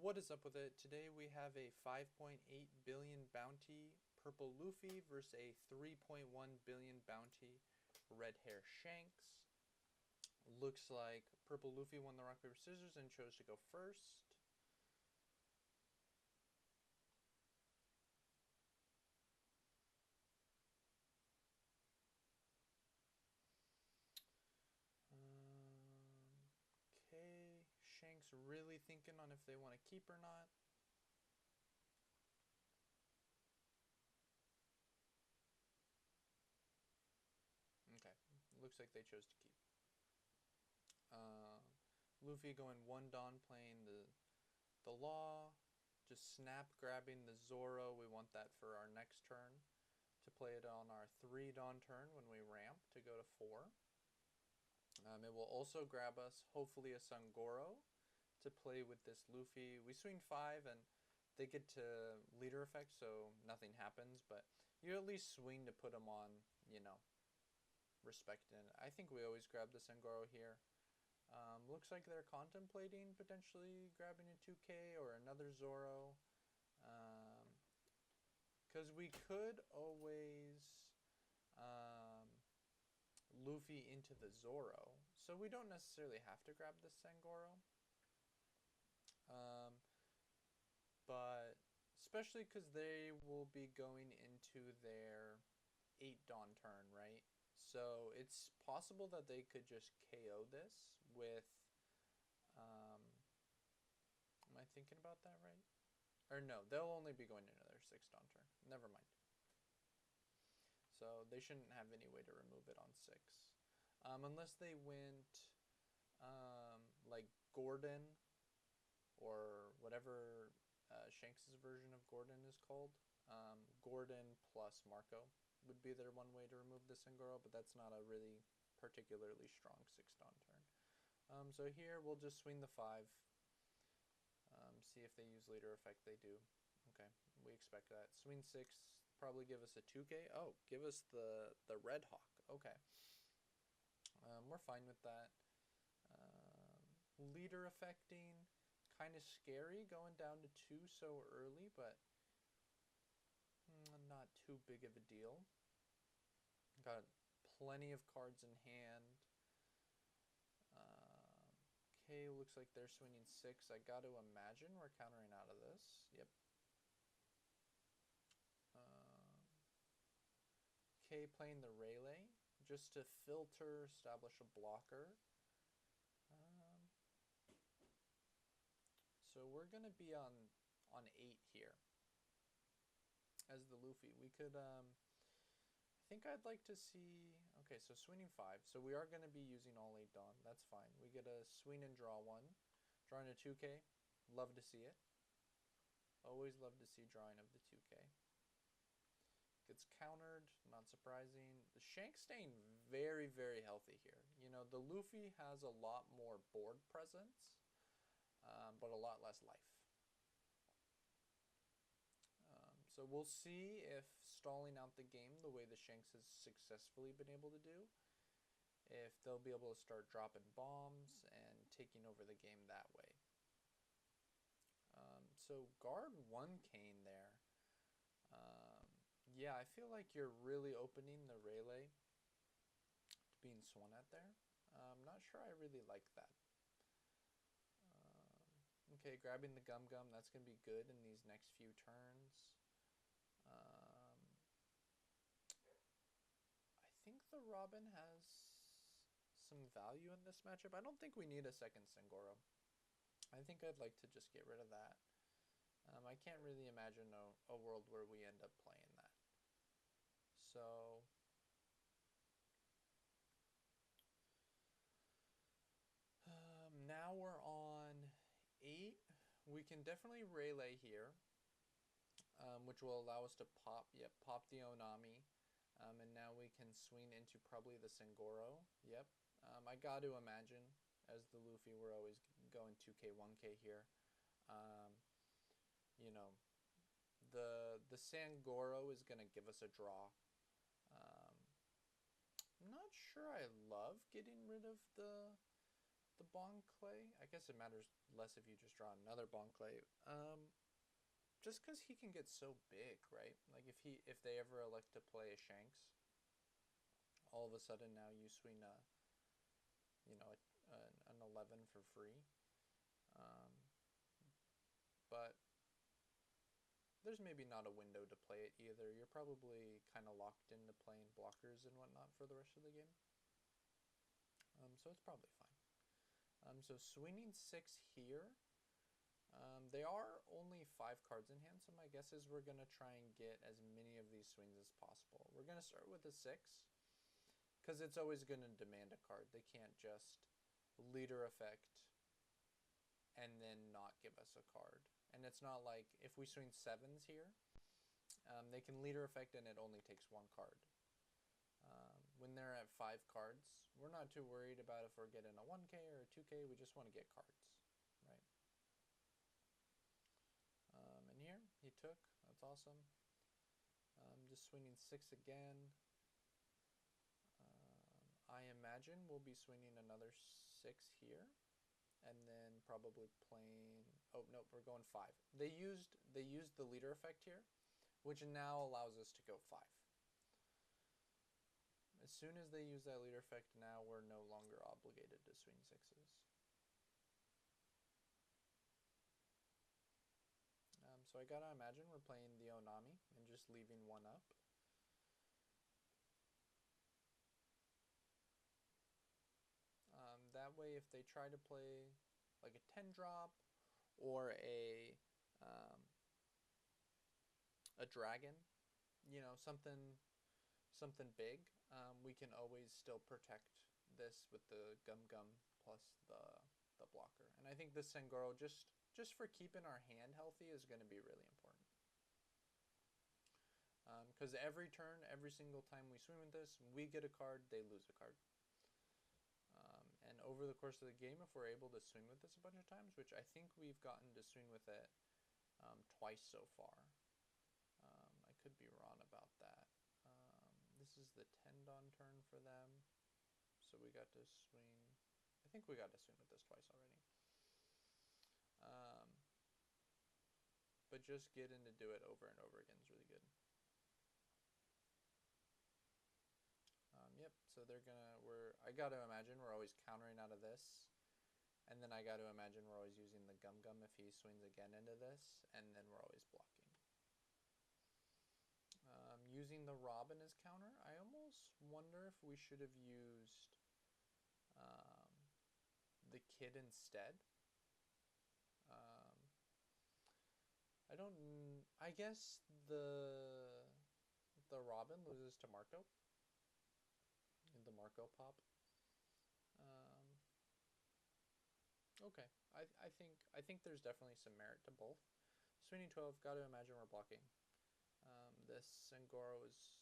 What is up with it? Today we have a 5.8 billion bounty purple Luffy versus a 3.1 billion bounty red hair Shanks. Looks like purple Luffy won the rock paper scissors and chose to go first. Okay, Shanks really thinking on if they want to keep or not. Okay, looks like they chose to keep. Luffy going one Dawn, playing the Law, just snap grabbing the Zoro. We want that for our next turn, to play it on our 3 Dawn turn when we ramp to go to 4. It will also grab us, hopefully, a Sangoro to play with this Luffy. We swing 5 and they get to leader effect, so nothing happens, but you at least swing to put them on, respect. And I think we always grab the Sangoro here. Looks like they're contemplating potentially grabbing a 2K or another Zoro. Because we could always Luffy into the Zoro. So we don't necessarily have to grab the Sangoro. But especially because they will be going into their 8 Dawn turn, right? So it's possible that they could just KO this with, am I thinking about that right? Or no, they'll only be going into their 6 Dawn turn. Never mind. So they shouldn't have any way to remove it on 6. Unless they went, like Gordon, or whatever Shanks' version of Gordon is called. Gordon plus Marco would be their one way to remove the Sangoro, but that's not a really particularly strong 6 Dawn turn. So here we'll just swing the 5. See if they use leader effect. They do. Okay, we expect that. Swing 6, probably give us a 2K. Oh, give us the Red Hawk. Okay. We're fine with that. Leader affecting, kind of scary going down to 2 so early, but not too big of a deal. Got plenty of cards in hand. Okay, looks like they're swinging 6. I got to imagine we're countering out of this. Yep. Okay, playing the Rayleigh just to filter, establish a blocker. So we're gonna be on 8 here as the Luffy. We could I think I'd like to see, okay, so swinging 5. So we are going to be using all 8 Dawn. That's fine. We get a swing and draw 1. Drawing a 2K. Love to see it. Always love to see drawing of the 2K. Gets countered. Not surprising. The Shanks staying very, very healthy here. The Luffy has a lot more board presence, but a lot less life. So we'll see if stalling out the game the way the Shanks has successfully been able to do, if they'll be able to start dropping bombs and taking over the game that way. So guard 1 Cane there. Yeah, I feel like you're really opening the Rayleigh to being swung at there. I'm not sure I really like that. Okay, grabbing the Gum Gum, that's going to be good in these next few turns. I think the Robin has some value in this matchup. I don't think we need a second Sangoro. I think I'd like to just get rid of that. I can't really imagine a world where we end up playing that. So now we're on 8. We can definitely Rayleigh here, which will allow us to pop the Onami. And now we can swing into probably the Sangoro. Yep. I got to imagine, as the Luffy, we're always going 2K, 1K here. The Sangoro is going to give us a draw. I'm not sure I love getting rid of the the Bon Clay. I guess it matters less if you just draw another Bon Clay. Just because he can get so big, right? Like if they ever elect to play a Shanks, all of a sudden now you swing an 11 for free. But there's maybe not a window to play it either. You're probably kind of locked into playing blockers and whatnot for the rest of the game. So it's probably fine. So swinging 6 here. They are only 5 cards in hand, so my guess is we're going to try and get as many of these swings as possible. We're going to start with a 6, because it's always going to demand a card. They can't just leader effect and then not give us a card. And it's not like if we swing 7s here, they can leader effect and it only takes 1 card. When they're at 5 cards, we're not too worried about if we're getting a 1K or a 2K. We just want to get cards, right? And here, he took. That's awesome. Just swinging 6 again. I imagine we'll be swinging another 6 here. And then probably playing... Oh, no, we're going 5. They used the leader effect here, which now allows us to go 5. As soon as they use that leader effect, now we're no longer obligated to swing 6s. So I gotta imagine we're playing the Onami and just leaving 1 up. That way, if they try to play like a 10 drop or a dragon, something big, we can always still protect this with the Gum Gum plus the blocker. And I think this Sangoro, just for keeping our hand healthy, is going to be really important. Because every turn, every single time we swing with this, we get a card, they lose a card. And over the course of the game, if we're able to swing with this a bunch of times, which I think we've gotten to swing with it twice so far. I could be wrong about that. This is the 10 Dawn turn for them. So we got to swing... I think we got to swing with this twice already. But just getting to do it over and over again is really good. Yep, so I got to imagine we're always countering out of this. And then I got to imagine we're always using the Gum Gum if he swings again into this. And then we're always blocking. Using the Robin as counter, I almost wonder if we should have used the Kid instead. I guess the Robin loses to Marco. The Marco pop. Okay, I think there's definitely some merit to both. Swinging 12, got to imagine we're blocking. This Sangoro is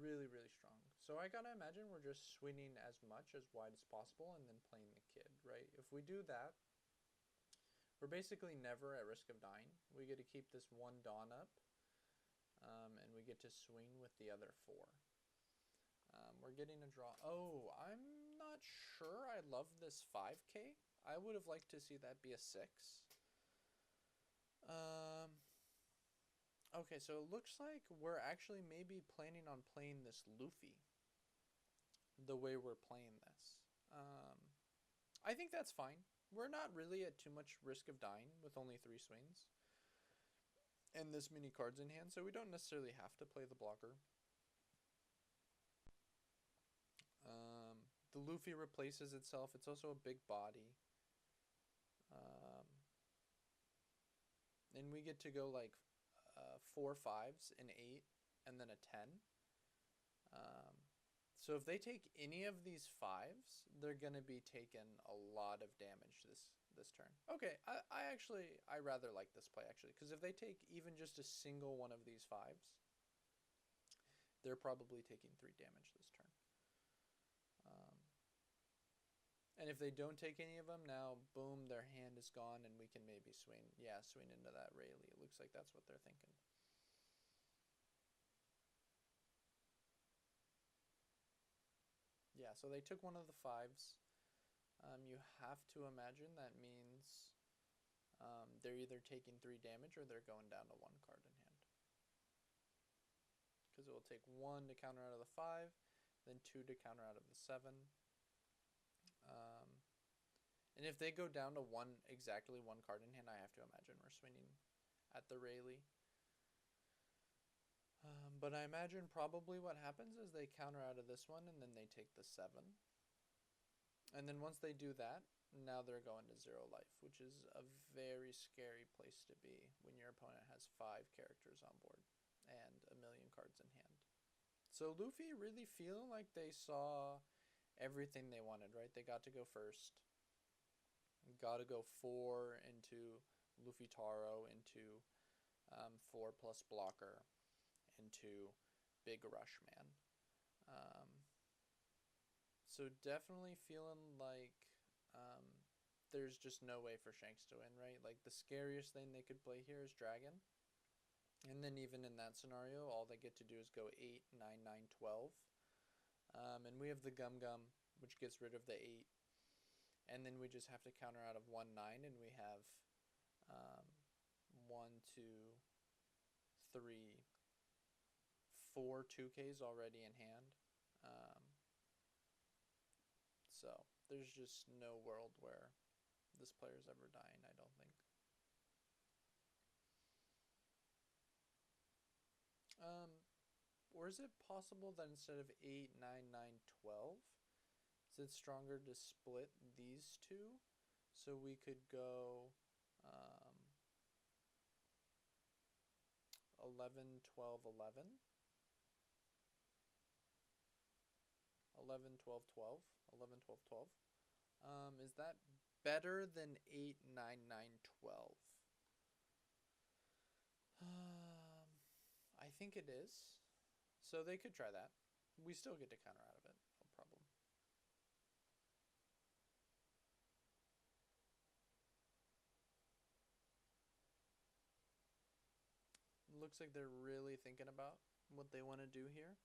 really, really strong. So I gotta imagine we're just swinging as much as wide as possible and then playing the Kid, right? If we do that, we're basically never at risk of dying. We get to keep this 1 Dawn up, and we get to swing with the other 4. We're getting a draw. Oh, I'm not sure I love this 5K. I would have liked to see that be a 6. Okay, so it looks like we're actually maybe planning on playing this Luffy the way we're playing this. I think that's fine. We're not really at too much risk of dying with only 3 swings and this many cards in hand, so we don't necessarily have to play the blocker. The Luffy replaces itself. It's also a big body. And we get to go like 4 5s, an 8, and then a 10. So if they take any of these 5s, they're going to be taking a lot of damage this turn. Okay, I rather like this play, actually, because if they take even just a single one of these 5s, they're probably taking 3 damage this turn. And if they don't take any of them, now, boom, their hand is gone, and we can maybe swing. Yeah, swing into that Rayleigh. It looks like that's what they're thinking. Yeah, so they took one of the 5s. You have to imagine that means they're either taking 3 damage or they're going down to 1 card in hand. Because it will take 1 to counter out of the 5, then 2 to counter out of the 7. And if they go down to exactly 1 card in hand, I have to imagine we're swinging at the Rayleigh. But I imagine probably what happens is they counter out of this one and then they take the 7. And then once they do that, now they're going to 0 life, which is a very scary place to be when your opponent has 5 characters on board and 1,000,000 cards in hand. So Luffy really feeling like they saw everything they wanted, right? They got to go first. Got to go 4 into Luffy Taro, into 4 plus blocker, into Big Rush Man. So definitely feeling like there's just no way for Shanks to win, right? Like the scariest thing they could play here is Dragon. And then even in that scenario, all they get to do is go 8, 9, 9, 12. And we have the Gum Gum, which gets rid of the 8. And then we just have to counter out of 1, 9, and we have 1, 2, 3, 4 2Ks already in hand. So there's just no world where this player's ever dying, I don't think. Or is it possible that instead of 8, 9, 9, 12, is it stronger to split these two? So we could go 11, 12, 11. 11, 12, 12. 11, 12, 12. Is that better than 8, 9, 9, 12? I think it is. So they could try that. We still get to counter out of it. No problem. Looks like they're really thinking about what they want to do here.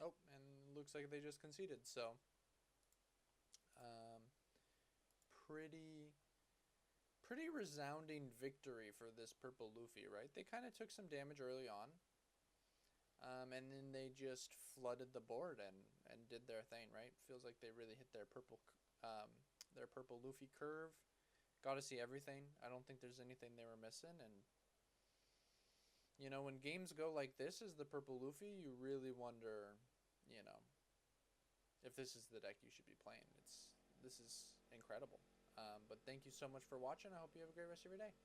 Oh, and looks like they just conceded. So, pretty resounding victory for this purple Luffy, right? They kind of took some damage early on. And then they just flooded the board and did their thing, right? Feels like they really hit their purple Luffy curve. Got to see everything. I don't think there's anything they were missing. And, you know, when games go like this as the purple Luffy, you really wonder, you know, if this is the deck you should be playing. This is incredible. But thank you so much for watching. I hope you have a great rest of your day.